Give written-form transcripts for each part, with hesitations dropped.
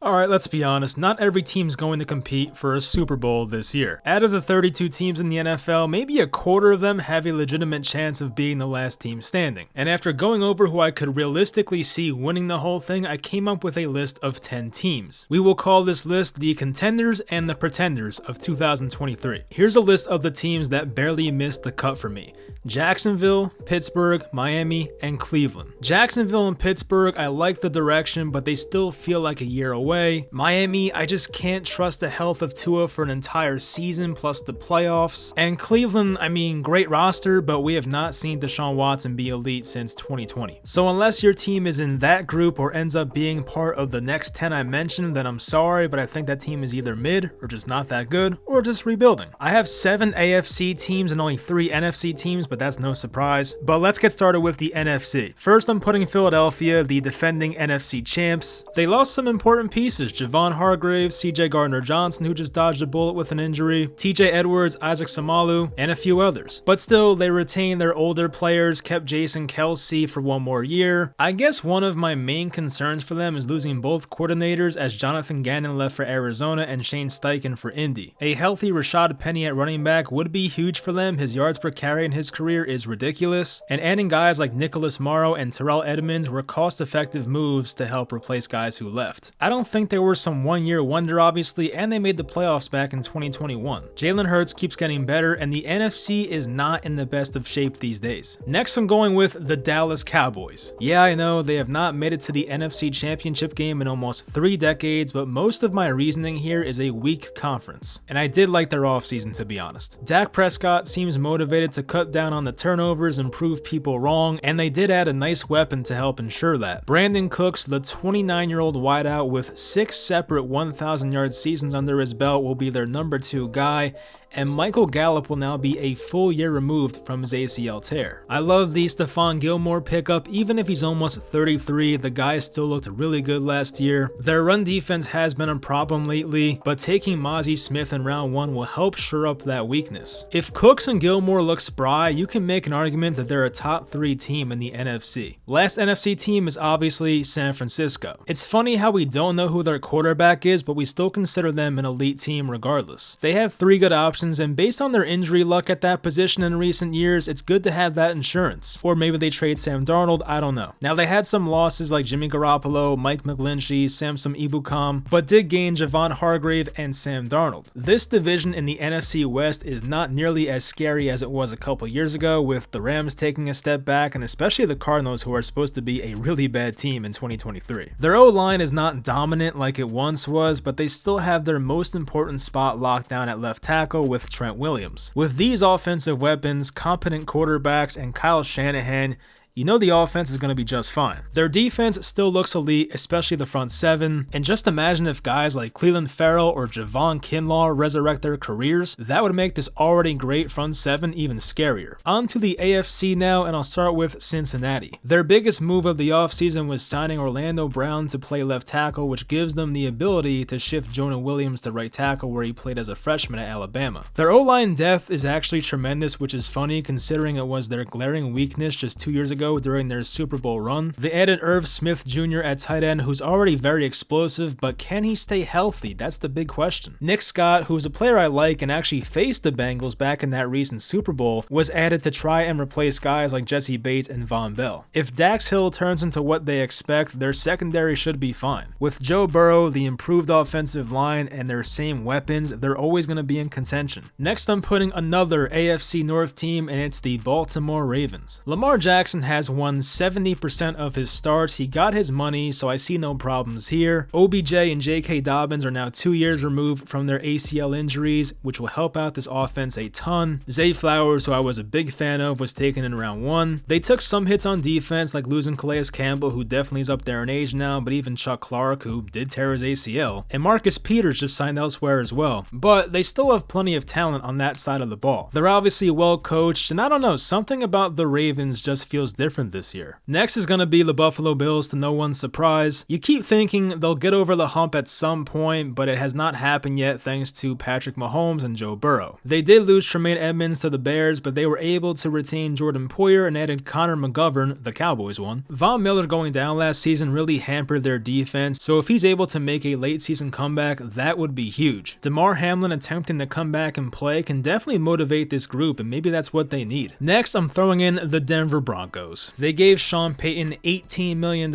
Alright, let's be honest, not every team's going to compete for a Super Bowl this year. Out of the 32 teams in the NFL, maybe a quarter of them have a legitimate chance of being the last team standing. And after going over who I could realistically see winning the whole thing, I came up with a list of 10 teams. We will call this list the Contenders and the Pretenders of 2023. Here's a list of the teams that barely missed the cut for me. Jacksonville, Pittsburgh, Miami, and Cleveland. Jacksonville and Pittsburgh, I like the direction, but they still feel like a year away. Miami, I just can't trust the health of Tua for an entire season plus the playoffs. And Cleveland, I mean, great roster, but we have not seen Deshaun Watson be elite since 2020. So unless your team is in that group or ends up being part of the next 10 I mentioned, then I'm sorry, but I think that team is either mid or just not that good or just rebuilding. I have 7 AFC teams and only 3 NFC teams, but that's no surprise. But let's get started with the NFC. First, I'm putting Philadelphia, the defending NFC champs. They lost some important pieces: Javon Hargrave, CJ Gardner-Johnson, who just dodged a bullet with an injury, TJ Edwards, Isaac Samalu, and a few others. But still, they retained their older players, kept Jason Kelce for one more year. I guess one of my main concerns for them is losing both coordinators, as Jonathan Gannon left for Arizona and Shane Steichen for Indy. A healthy Rashad Penny at running back would be huge for them. His yards per carry in his career is ridiculous, and adding guys like Nicholas Morrow and Terrell Edmonds were cost-effective moves to help replace guys who left. I don't think they were some one-year wonder, obviously, and they made the playoffs back in 2021. Jalen Hurts keeps getting better, and the NFC is not in the best of shape these days. Next, I'm going with the Dallas Cowboys. Yeah, I know, they have not made it to the NFC Championship game in almost 3 decades, but most of my reasoning here is a weak conference, and I did like their offseason, to be honest. Dak Prescott seems motivated to cut down on the turnovers and prove people wrong, and they did add a nice weapon to help ensure that. Brandon Cooks, the 29-year-old wideout with 6 separate 1,000-yard seasons under his belt, will be their number 2 guy, and Michael Gallup will now be a full year removed from his ACL tear. I love the Stephon Gilmore pickup. Even if he's almost 33, the guy still looked really good last year. Their run defense has been a problem lately, but taking Mozzie Smith in round 1 will help shore up that weakness. If Cooks and Gilmore look spry, you can make an argument that they're a top 3 team in the NFC. Last NFC team is obviously San Francisco. It's funny how we don't know who their quarterback is, but we still consider them an elite team regardless. They have 3 good options, and based on their injury luck at that position in recent years, it's good to have that insurance. Or maybe they trade Sam Darnold, I don't know. Now, they had some losses like Jimmy Garoppolo, Mike McGlinchey, Samson Ebukam, but did gain Javon Hargrave and Sam Darnold. This division in the NFC West is not nearly as scary as it was a couple years ago, with the Rams taking a step back, and especially the Cardinals, who are supposed to be a really bad team in 2023. Their O-line is not dominant like it once was, but they still have their most important spot locked down at left tackle with Trent Williams. With these offensive weapons, competent quarterbacks, and Kyle Shanahan, you know the offense is going to be just fine. Their defense still looks elite, especially the front 7, and just imagine if guys like Cleveland Farrell or Javon Kinlaw resurrect their careers. That would make this already great front 7 even scarier. On to the AFC now, and I'll start with Cincinnati. Their biggest move of the offseason was signing Orlando Brown to play left tackle, which gives them the ability to shift Jonah Williams to right tackle, where he played as a freshman at Alabama. Their O-line depth is actually tremendous, which is funny considering it was their glaring weakness just 2 years ago during their Super Bowl run. They added Irv Smith Jr. at tight end, who's already very explosive, but can he stay healthy? That's the big question. Nick Scott, who's a player I like and actually faced the Bengals back in that recent Super Bowl, was added to try and replace guys like Jesse Bates and Von Bell. If Dax Hill turns into what they expect, their secondary should be fine. With Joe Burrow, the improved offensive line, and their same weapons, they're always going to be in contention. Next, I'm putting another AFC North team, and it's the Baltimore Ravens. Lamar Jackson has won 70% of his starts. He got his money, so I see no problems here. OBJ and J.K. Dobbins are now 2 years removed from their ACL injuries, which will help out this offense a ton. Zay Flowers, who I was a big fan of, was taken in round 1. They took some hits on defense, like losing Calais Campbell, who definitely is up there in age now, but even Chuck Clark, who did tear his ACL, and Marcus Peters just signed elsewhere as well. But they still have plenty of talent on that side of the ball. They're obviously well coached, and I don't know, something about the Ravens just feels different this year. Next is going to be the Buffalo Bills, to no one's surprise. You keep thinking they'll get over the hump at some point, but it has not happened yet thanks to Patrick Mahomes and Joe Burrow. They did lose Tremaine Edmonds to the Bears, but they were able to retain Jordan Poyer and added Connor McGovern, the Cowboys one. Von Miller going down last season really hampered their defense, so if he's able to make a late season comeback, that would be huge. DeMar Hamlin attempting to come back and play can definitely motivate this group, and maybe that's what they need. Next, I'm throwing in the Denver Broncos. They gave Sean Payton $18 million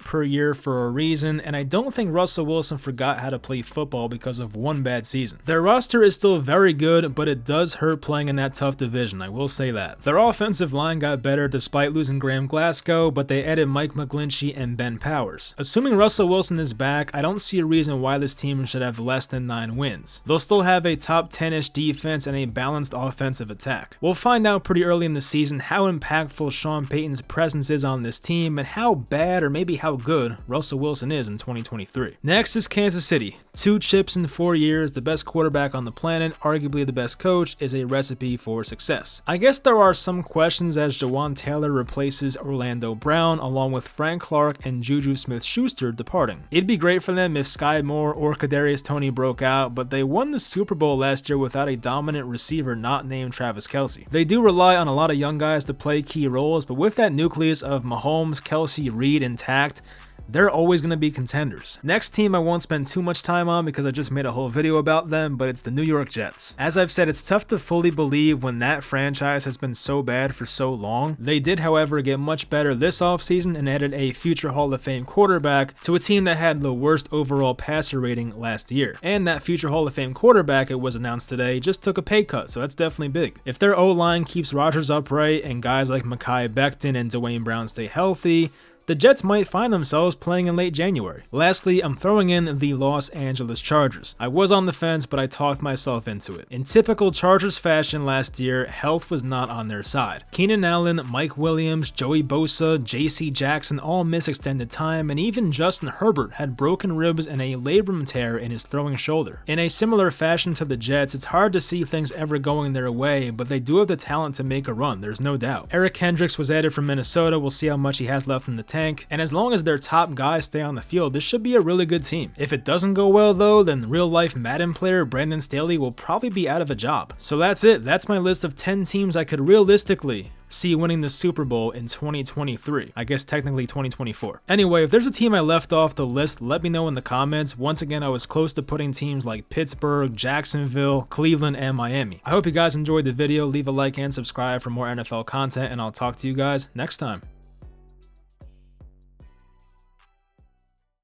per year for a reason, and I don't think Russell Wilson forgot how to play football because of one bad season. Their roster is still very good, but it does hurt playing in that tough division, I will say that. Their offensive line got better despite losing Graham Glasgow, but they added Mike McGlinchey and Ben Powers. Assuming Russell Wilson is back, I don't see a reason why this team should have less than 9 wins. They'll still have a top 10-ish defense and a balanced offensive attack. We'll find out pretty early in the season how impactful Sean Payton's presence is on this team and how bad or maybe how good Russell Wilson is in 2023. Next is Kansas City. 2 chips in 4 years, the best quarterback on the planet, arguably the best coach, is a recipe for success. I guess there are some questions as Jawan Taylor replaces Orlando Brown along with Frank Clark and Juju Smith-Schuster departing. It'd be great for them if Sky Moore or Kadarius Toney broke out, but they won the Super Bowl last year without a dominant receiver not named Travis Kelce. They do rely on a lot of young guys to play key roles, but with that nucleus of Mahomes, Kelce, Reed intact, they're always going to be contenders. Next team I won't spend too much time on because I just made a whole video about them, but it's the New York Jets. As I've said, it's tough to fully believe when that franchise has been so bad for so long. They did, however, get much better this offseason and added a future Hall of Fame quarterback to a team that had the worst overall passer rating last year. And that future Hall of Fame quarterback, it was announced today, just took a pay cut, so that's definitely big. If their O-line keeps Rodgers upright and guys like Mekhi Becton and Dwayne Brown stay healthy, the Jets might find themselves playing in late January. Lastly, I'm throwing in the Los Angeles Chargers. I was on the fence, but I talked myself into it. In typical Chargers fashion last year, health was not on their side. Keenan Allen, Mike Williams, Joey Bosa, JC Jackson all missed extended time, and even Justin Herbert had broken ribs and a labrum tear in his throwing shoulder. In a similar fashion to the Jets, it's hard to see things ever going their way, but they do have the talent to make a run, there's no doubt. Eric Kendricks was added from Minnesota, we'll see how much he has left in the tank. And as long as their top guys stay on the field, this should be a really good team. If it doesn't go well though, then real-life Madden player Brandon Staley will probably be out of a job. So that's it. That's my list of 10 teams I could realistically see winning the Super Bowl in 2023. I guess technically 2024. Anyway, if there's a team I left off the list, let me know in the comments. Once again, I was close to putting teams like Pittsburgh, Jacksonville, Cleveland, and Miami. I hope you guys enjoyed the video. Leave a like and subscribe for more NFL content, and I'll talk to you guys next time.